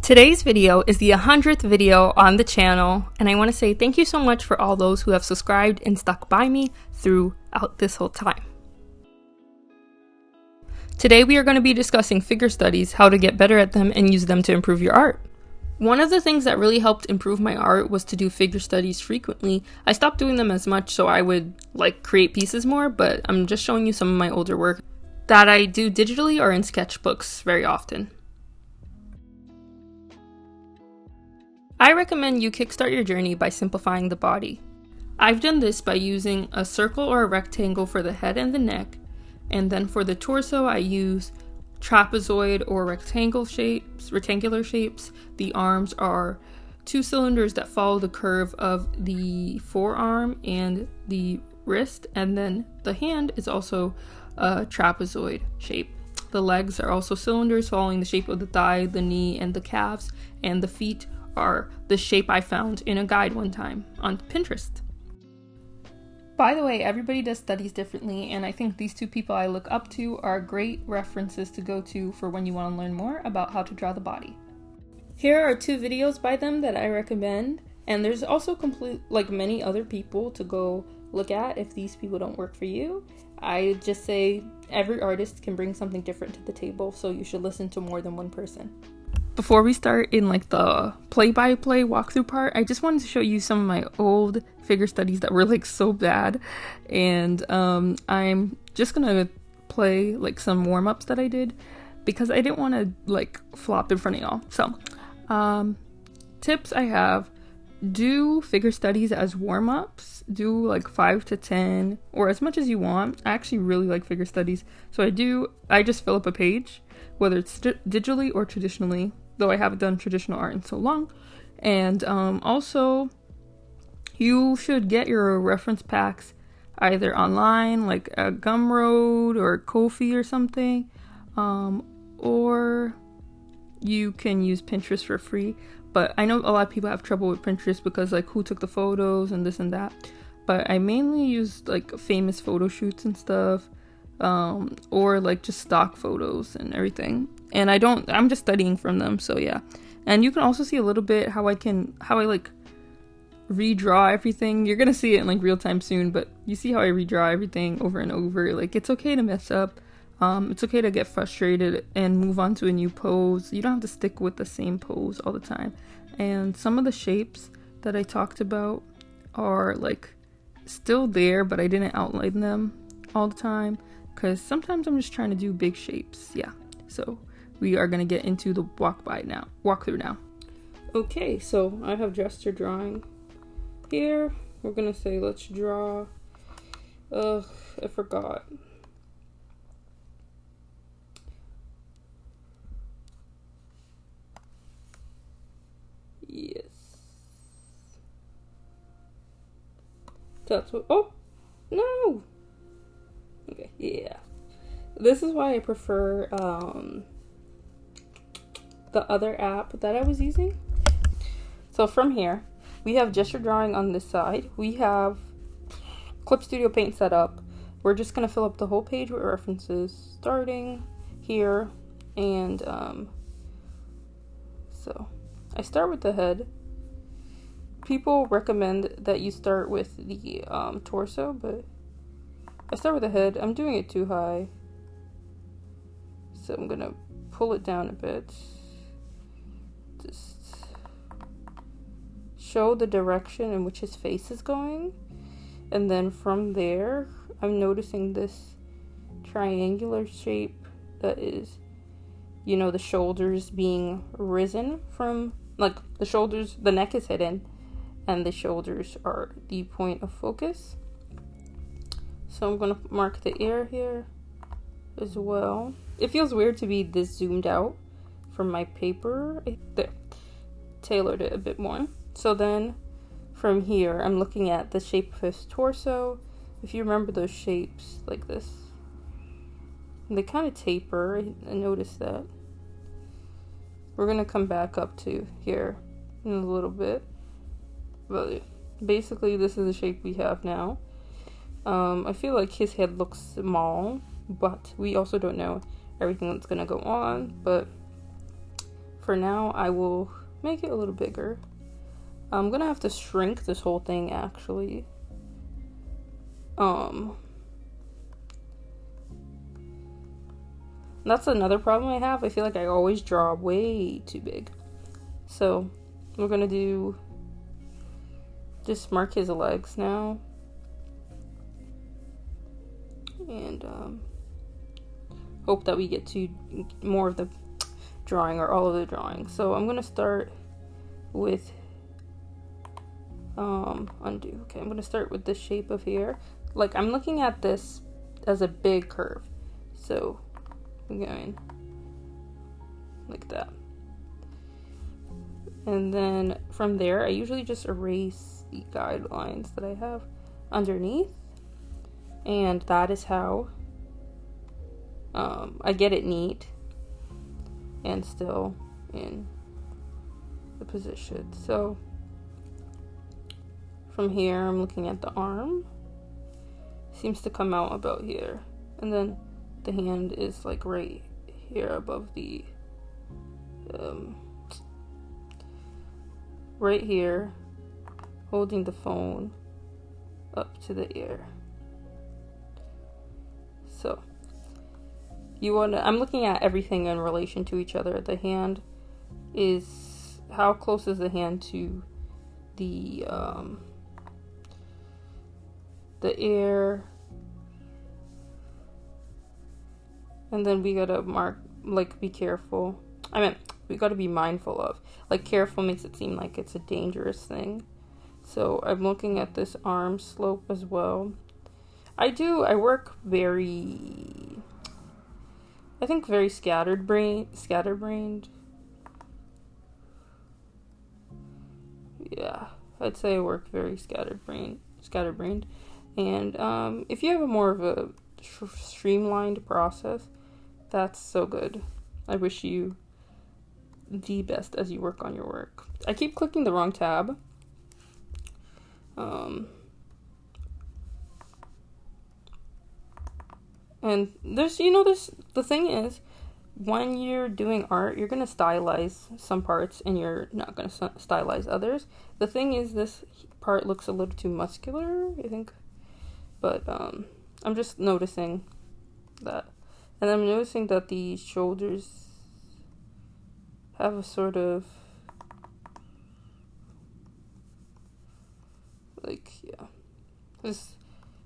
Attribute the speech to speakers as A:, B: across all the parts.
A: Today's video is the 100th video on the channel, and I want to say thank you so much for all those who have subscribed and stuck by me throughout this whole time. Today we are going to be discussing figure studies, how to get better at them and use them to improve your art. One of the things that really helped improve my art was to do figure studies frequently. I stopped doing them as much so I would create pieces more, but I'm just showing you some of my older work that I do digitally or in sketchbooks very often. I recommend you kickstart your journey by simplifying the body. I've done this by using a circle or a rectangle for the head and the neck, and then for the torso I use trapezoid or rectangular shapes. The arms are two cylinders that follow the curve of the forearm and the wrist, and then the hand is also a trapezoid shape. The legs are also cylinders following the shape of the thigh, the knee, and the calves, and the feet are the shape I found in a guide one time on Pinterest. By the way, everybody does studies differently, and I think these two people I look up to are great references to go to for when you want to learn more about how to draw the body. Here are two videos by them that I recommend, and there's also many other people to go look at if these people don't work for you. I just say every artist can bring something different to the table, so you should listen to more than one person. Before we start in the play-by-play walkthrough part, I just wanted to show you some of my old figure studies that were so bad, and I'm just gonna play some warm-ups that I did because I didn't want to flop in front of y'all. So tips I have: do figure studies as warm-ups, do 5 to 10 or as much as you want. I actually really like figure studies, so I just fill up a page, whether it's digitally or traditionally, though I haven't done traditional art in so long. And also, you should get your reference packs either online, like a Gumroad or Ko-fi or something, or you can use Pinterest for free. But I know a lot of people have trouble with Pinterest because who took the photos and this and that. But I mainly use famous photo shoots and stuff, or just stock photos and everything. And I'm just studying from them, so yeah. And you can also see a little bit how I redraw everything. You're gonna see it in real time soon, but you see how I redraw everything over and over. It's okay to mess up. It's okay to get frustrated and move on to a new pose. You don't have to stick with the same pose all the time. And some of the shapes that I talked about are still there, but I didn't outline them all the time because sometimes I'm just trying to do big shapes. Yeah, so we are gonna get into the walkthrough now. Okay, so I have gesture drawing here. We're gonna say let's draw. I forgot. Yes. That's what. Oh no. Okay. Yeah. This is why I prefer the other app that I was using. So from here, we have gesture drawing on this side. We have Clip Studio Paint set up. We're just gonna fill up the whole page with references, starting here, and so I start with the head. People recommend that you start with the torso, but I start with the head. I'm doing it too high, so I'm gonna pull it down a bit. Just show the direction in which his face is going, and then from there I'm noticing this triangular shape that is, the shoulders being risen from the shoulders, the neck is hidden and the shoulders are the point of focus. So I'm gonna mark the ear here as well. It feels weird to be this zoomed out from my paper. There, tailored it a bit more. So then from here, I'm looking at the shape of his torso. If you remember those shapes like this, they kind of taper. I noticed that. We're gonna come back up to here in a little bit. But basically, this is the shape we have now. I feel like his head looks small, but we also don't know everything that's gonna go on. But For now, I will make it a little bigger. I'm gonna have to shrink this whole thing, actually. That's another problem I have. I feel like I always draw way too big. So, we're gonna just mark his legs now. And, hope that we get to more of the drawing or all of the drawing. So, I'm gonna start with undo. Okay, I'm gonna start with the shape of here. Like, I'm looking at this as a big curve, so I'm going like that, and then from there I usually just erase the guidelines that I have underneath, and that is how I get it neat and still in the position. So from here, I'm looking at the arm. Seems to come out about here. And then the hand is like right here above the, right here, holding the phone up to the ear. So, I'm looking at everything in relation to each other. The hand is, how close is the hand to the ear, and then we gotta mark, like, be careful. We gotta be mindful of, like, careful makes it seem like it's a dangerous thing. So I'm looking at this arm slope as well. I work very scatterbrained. Yeah, I'd say I work very scatterbrained. And if you have more of a streamlined process, that's so good. I wish you the best as you work on your work. I keep clicking the wrong tab. And the thing is, when you're doing art, you're going to stylize some parts and you're not going to stylize others. The thing is, this part looks a little too muscular, I think. But I'm just noticing that. And I'm noticing that the shoulders have a sort of, like, yeah. This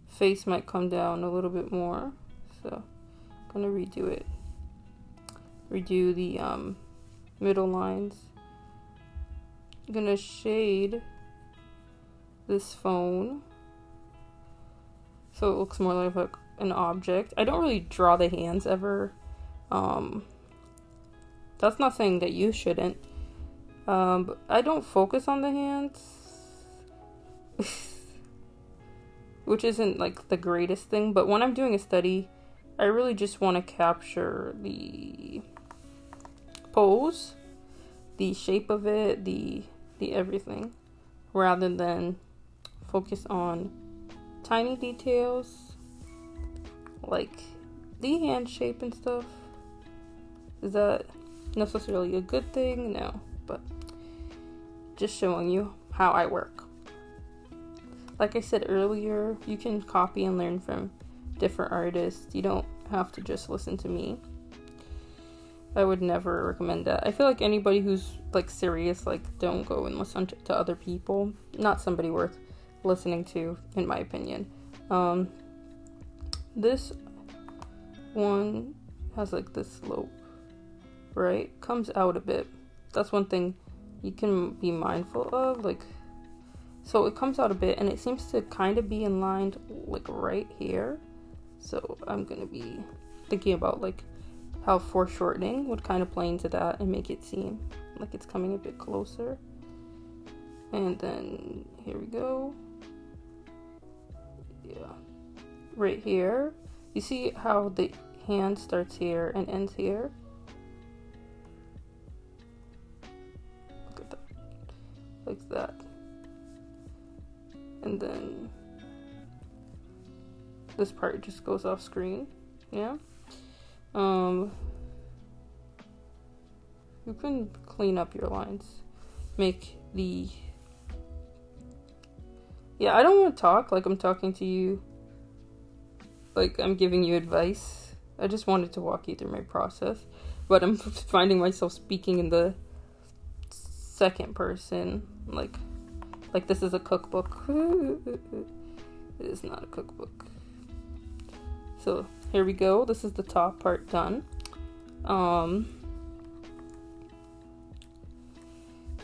A: face might come down a little bit more. So I'm gonna redo it. Redo the middle lines. I'm gonna shade this phone so it looks more like an object. I don't really draw the hands ever. That's not saying that you shouldn't. But I don't focus on the hands. Which isn't like the greatest thing, but when I'm doing a study, I really just want to capture the pose, the shape of it, the everything, rather than focus on tiny details like the hand shape and stuff. Is that necessarily a good thing? No, but just showing you how I work. Like I said earlier, you can copy and learn from different artists. You don't have to just listen to me. I would never recommend that. I feel like anybody who's like serious, like, don't go and listen to other people. Not somebody worth listening to, in my opinion. This one has like this slope, right? Comes out a bit. That's one thing you can be mindful of, like, so it comes out a bit and it seems to kind of be in line like right here. So I'm gonna be thinking about like how foreshortening would kind of play into that and make it seem like it's coming a bit closer. And then here we go. Yeah, right here. You see how the hand starts here and ends here? Look at that. Like that. And then this part just goes off screen. Yeah. You can clean up your lines. Make the... Yeah, I don't want to talk like I'm talking to you. Like I'm giving you advice. I just wanted to walk you through my process. But I'm finding myself speaking in the second person. Like this is a cookbook. It is not a cookbook. So here we go. This is the top part done.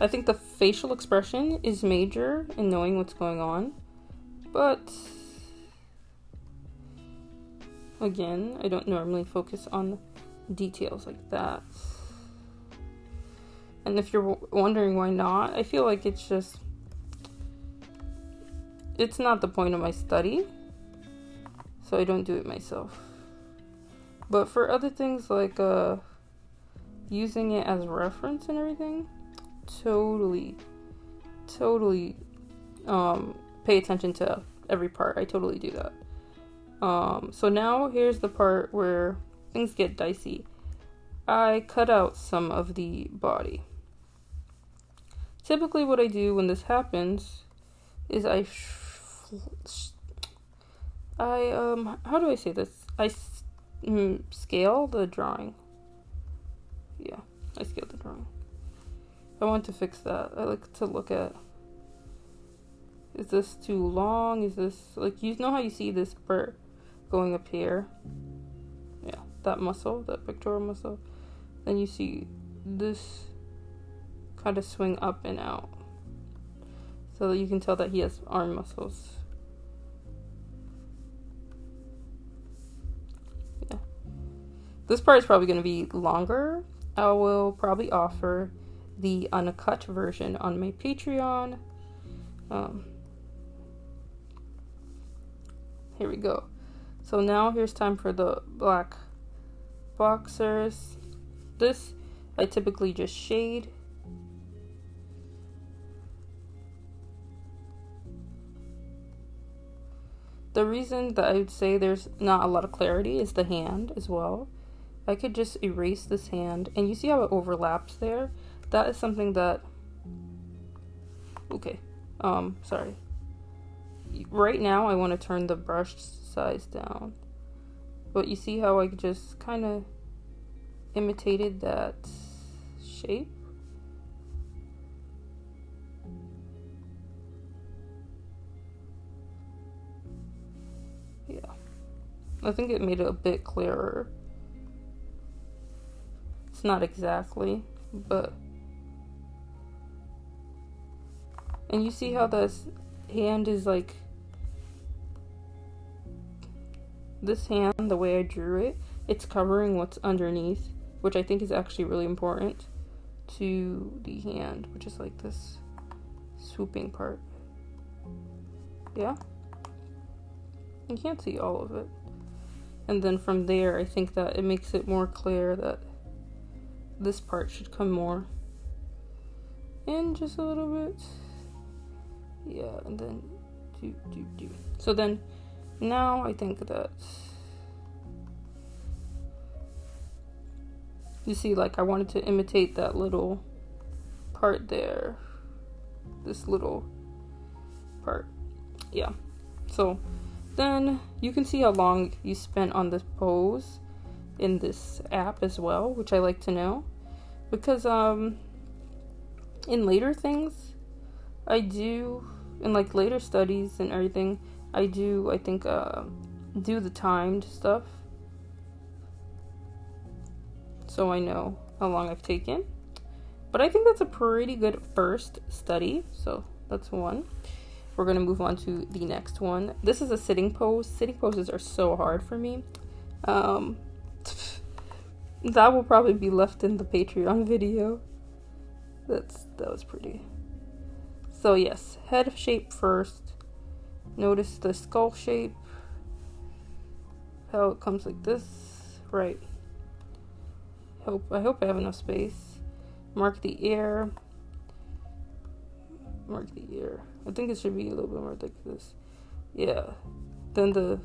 A: I think the facial expression is major in knowing what's going on. But again, I don't normally focus on details like that. And if you're wondering why not, I feel like it's not the point of my study, so I don't do it myself. But for other things like using it as reference and everything, totally pay attention to every part. I totally do that. So now here's the part where things get dicey. I cut out some of the body. Typically what I do when this happens is I how do I say this? I scale the drawing. Yeah, I scale the drawing. I want to fix that. I like to look at, is this too long? Is this, like, you know how you see this part going up here? Yeah, that muscle, that pectoral muscle. Then you see this kind of swing up and out. So that you can tell that he has arm muscles. Yeah. This part is probably going to be longer. I will probably offer the uncut version on my Patreon. Here we go. So now here's time for the black boxers. This I typically just shade. The reason that I would say there's not a lot of clarity is the hand as well. I could just erase this hand, and you see how it overlaps there? That is something that, okay, sorry. Right now I want to turn the brush size down, but you see how I just kind of imitated that shape? Yeah, I think it made it a bit clearer. It's not exactly, but, and you see how this hand is like, this hand, the way I drew it, it's covering what's underneath, which I think is actually really important to the hand, which is like this swooping part. Yeah? You can't see all of it. And then from there, I think that it makes it more clear that this part should come more in just a little bit. Yeah, and then do. So then now I think that you see, like, I wanted to imitate that little part there. This little part. Yeah. So then you can see how long you spent on this pose in this app as well, which I like to know. Because in later things, I do, in like later studies and everything, I think do the timed stuff, so I know how long I've taken. But I think that's a pretty good first study, so that's one. We're gonna move on to the next one. This is a sitting pose. Sitting poses are so hard for me. That will probably be left in the Patreon video. That was pretty. So yes, head shape first. Notice the skull shape. How it comes like this. Right. I hope I have enough space. Mark the ear. Mark the ear. I think it should be a little bit more like this. Yeah. Then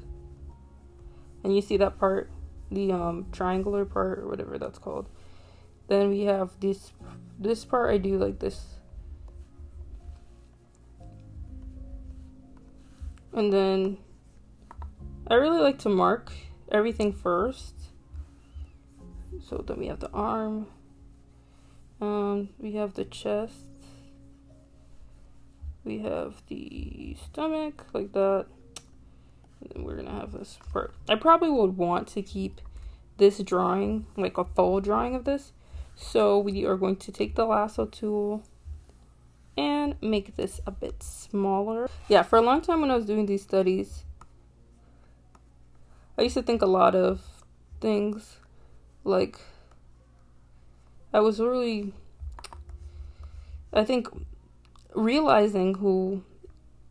A: and you see that part, the triangular part, or whatever that's called. Then we have this part I do like this. And then I really like to mark everything first. So then we have the arm. We have the chest. We have the stomach, like that. And then we're gonna have this part. I probably would want to keep this drawing, like a full drawing of this. So we are going to take the lasso tool and make this a bit smaller. Yeah, for a long time when I was doing these studies, I used to think a lot of things. Like, I was really, I think, realizing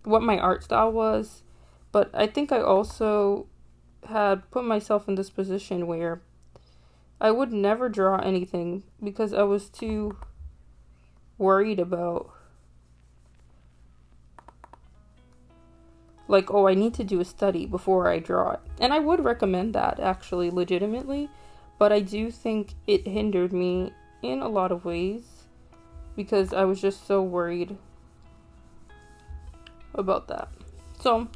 A: what my art style was, but I think I also had put myself in this position where I would never draw anything because I was too worried about, like, oh, I need to do a study before I draw it. And I would recommend that, actually, legitimately, but I do think it hindered me in a lot of ways because I was just so worried about that. So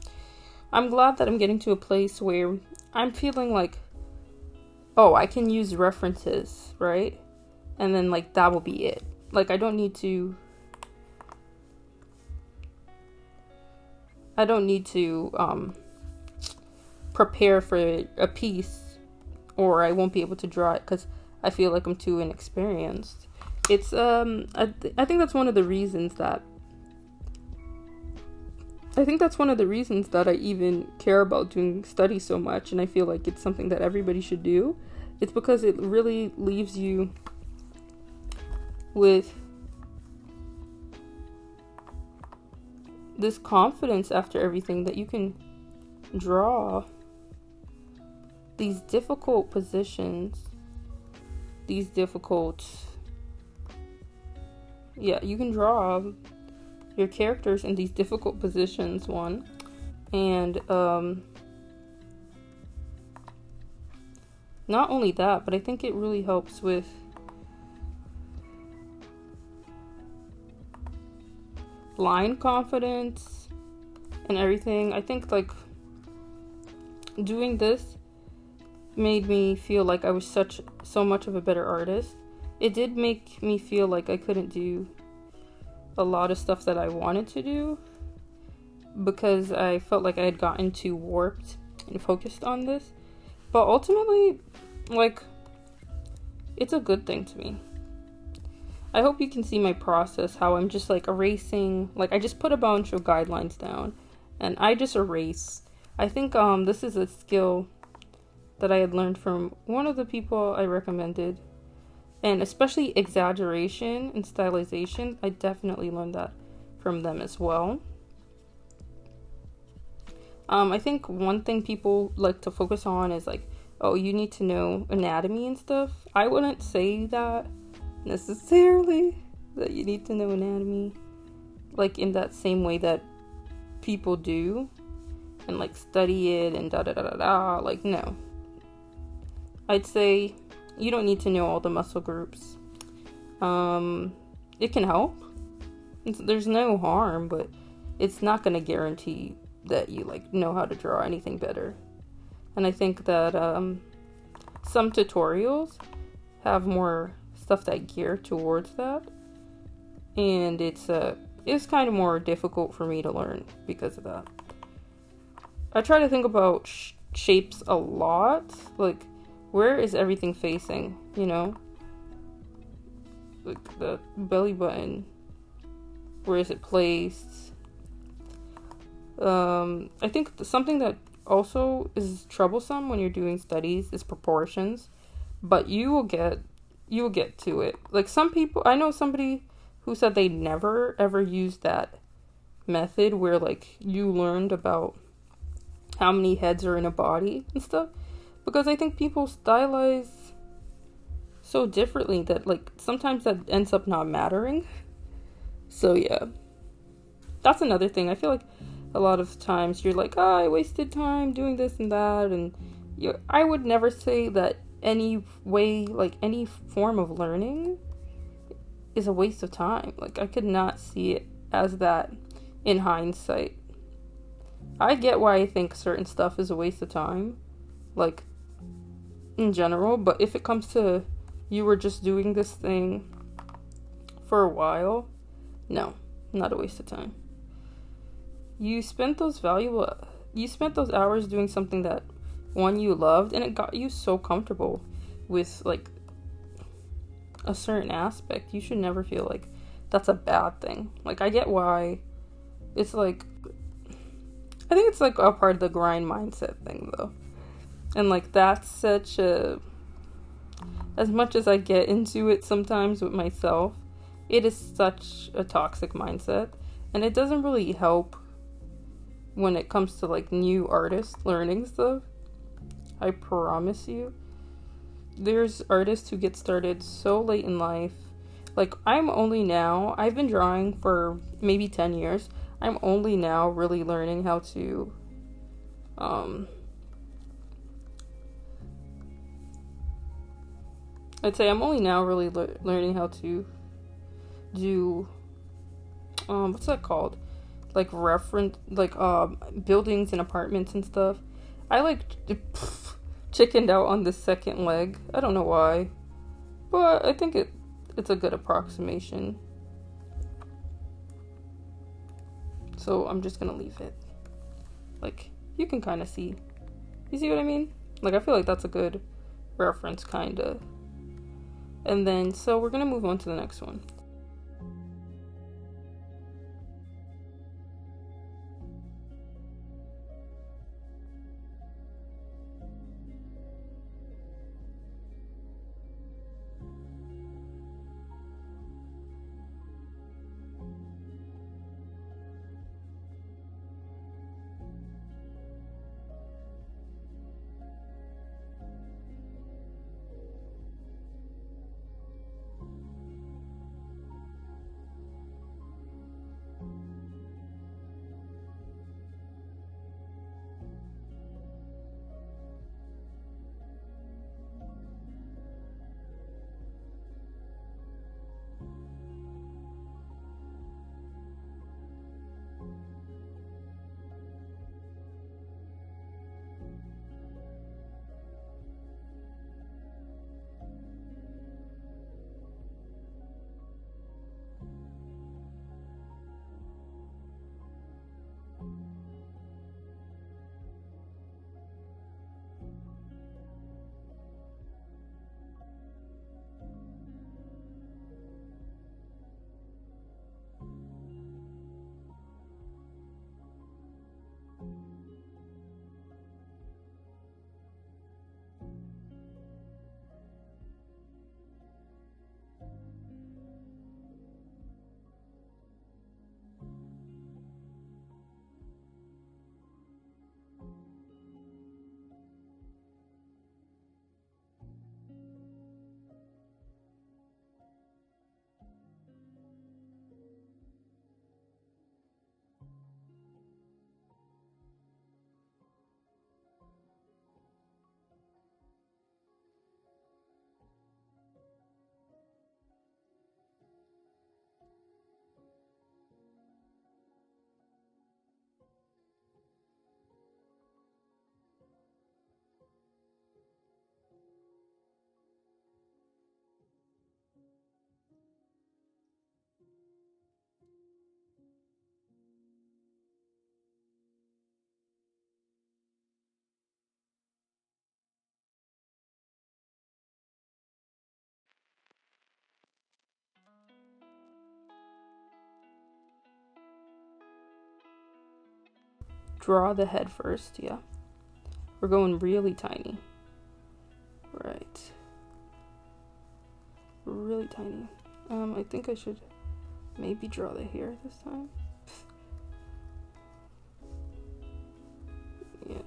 A: I'm glad that I'm getting to a place where I'm feeling like, oh, I can use references, right? And then, like, that will be it. Like, I don't need to prepare for a piece, or I won't be able to draw it because I feel like I'm too inexperienced. It's I think that's one of the reasons that I even care about doing studies so much, and I feel like it's something that everybody should do. It's because it really leaves you with this confidence after everything that you can draw these difficult positions, you can draw your characters in these difficult positions, and not only that, but I think it really helps with line confidence and everything. I think, like, doing this made me feel like I was so much of a better artist. It did make me feel like I couldn't do a lot of stuff that I wanted to do because I felt like I had gotten too warped and focused on this. But ultimately, like, it's a good thing to me. I hope you can see my process, how I'm just, like, erasing. Like, I just put a bunch of guidelines down and I just erase. I think this is a skill that I had learned from one of the people I recommended. And especially exaggeration and stylization, I definitely learned that from them as well. I think one thing people like to focus on is, like, oh, you need to know anatomy and stuff. I wouldn't say that necessarily, that you need to know anatomy, like, in that same way that people do, and, like, study it and da-da-da-da-da. Like, no. I'd say you don't need to know all the muscle groups. It can help. There's no harm, but it's not going to guarantee that you, like, know how to draw anything better. And I think that some tutorials have more stuff that gear towards that, and it's kind of more difficult for me to learn because of that. I try to think about shapes a lot, like, where is everything facing, you know? Like, the belly button, where is it placed? I think something that also is troublesome when you're doing studies is proportions, but you will get to it. Like, some people, I know somebody who said they never ever used that method where, like, you learned about how many heads are in a body and stuff, because I think people stylize so differently that, like, sometimes that ends up not mattering. So yeah, that's another thing. I feel like a lot of times you're like, oh, I wasted time doing this and that, and I would never say that any way, like any form of learning is a waste of time. Like I could not see it as that in hindsight. I get why I think certain stuff is a waste of time, like in general, but if it comes to you were just doing this thing for a while, no, not a waste of time. You spent those hours doing something that one you loved, and it got you so comfortable with like a certain aspect. You should never feel like that's a bad thing. Like I get why it's like, I think it's like a part of the grind mindset thing though. And like that's such a, as much as I get into it sometimes with myself, it is such a toxic mindset, and it doesn't really help when it comes to like new artists learning stuff. I promise you. There's artists who get started so late in life. Like I've been drawing for maybe 10 years. I'm only now really learning how to I'd say I'm only now really learning how to do what's that called? Like reference, like buildings and apartments and stuff. I like chickened out on the second leg. I don't know why, but I think it's a good approximation. So I'm just gonna leave it. Like you can kind of see. You see what I mean? Like I feel like that's a good reference, kinda. And then so we're gonna move on to the next one. Draw the head first, yeah. We're going really tiny. Right. Really tiny. I think I should maybe draw the hair this time. Yes.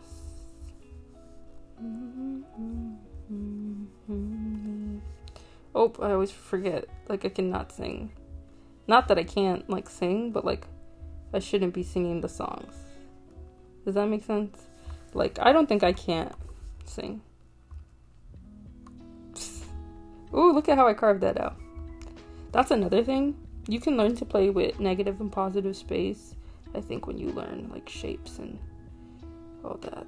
A: Oh, I always forget. Like, I cannot sing. Not that I can't, like, sing, but, like, I shouldn't be singing the songs. Does that make sense? Like, I don't think I can't sing. Ooh, look at how I carved that out. That's another thing. You can learn to play with negative and positive space, I think, when you learn like shapes and all that.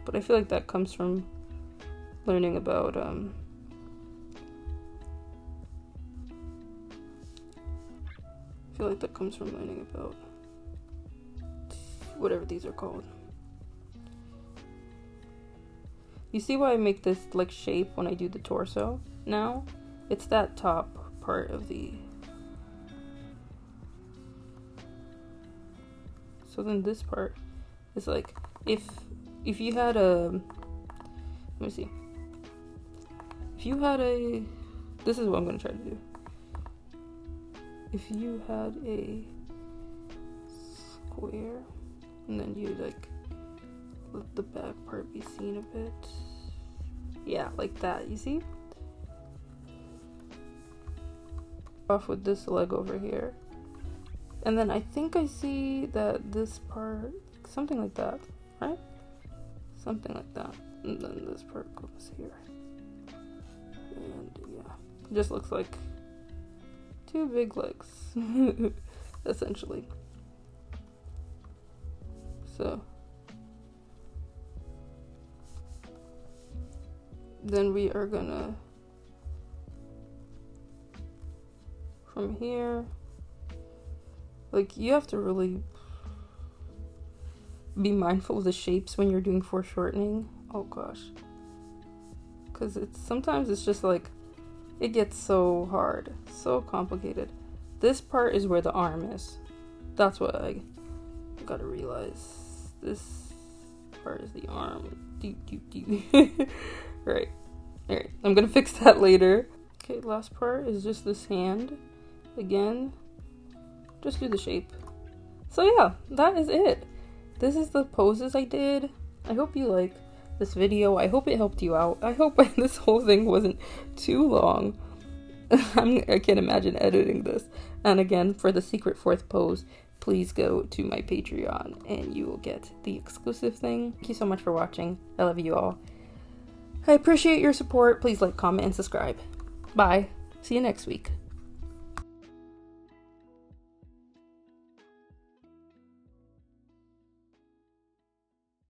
A: But I feel like that comes from learning about I feel like that comes from learning about whatever these are called. You see why I make this like shape when I do the torso now? It's that top part of the... So then this part is like, if you had a... Let me see. If you had a... This is what I'm going to try to do. If you had a square, and then you like let the back part be seen a bit. Yeah, like that, you see? Off with this leg over here. And then I think I see that this part, something like that, right? Something like that. And then this part goes here. And yeah, it just looks like two big legs, essentially. So then we are gonna, from here, like, you have to really be mindful of the shapes when you're doing foreshortening. Oh gosh, because sometimes it's just like, it gets so hard, so complicated. This part is where the arm is. That's what I gotta realize. This part is the arm. Right. Alright, I'm gonna fix that later. Okay, last part is just this hand. Again, just do the shape. So yeah, that is it. This is the poses I did. I hope you like this video. I hope it helped you out. I hope this whole thing wasn't too long. I can't imagine editing this. And again, for the secret fourth pose, please go to my Patreon and you will get the exclusive thing. Thank you so much for watching. I love you all. I appreciate your support. Please like, comment, and subscribe. Bye. See you next week.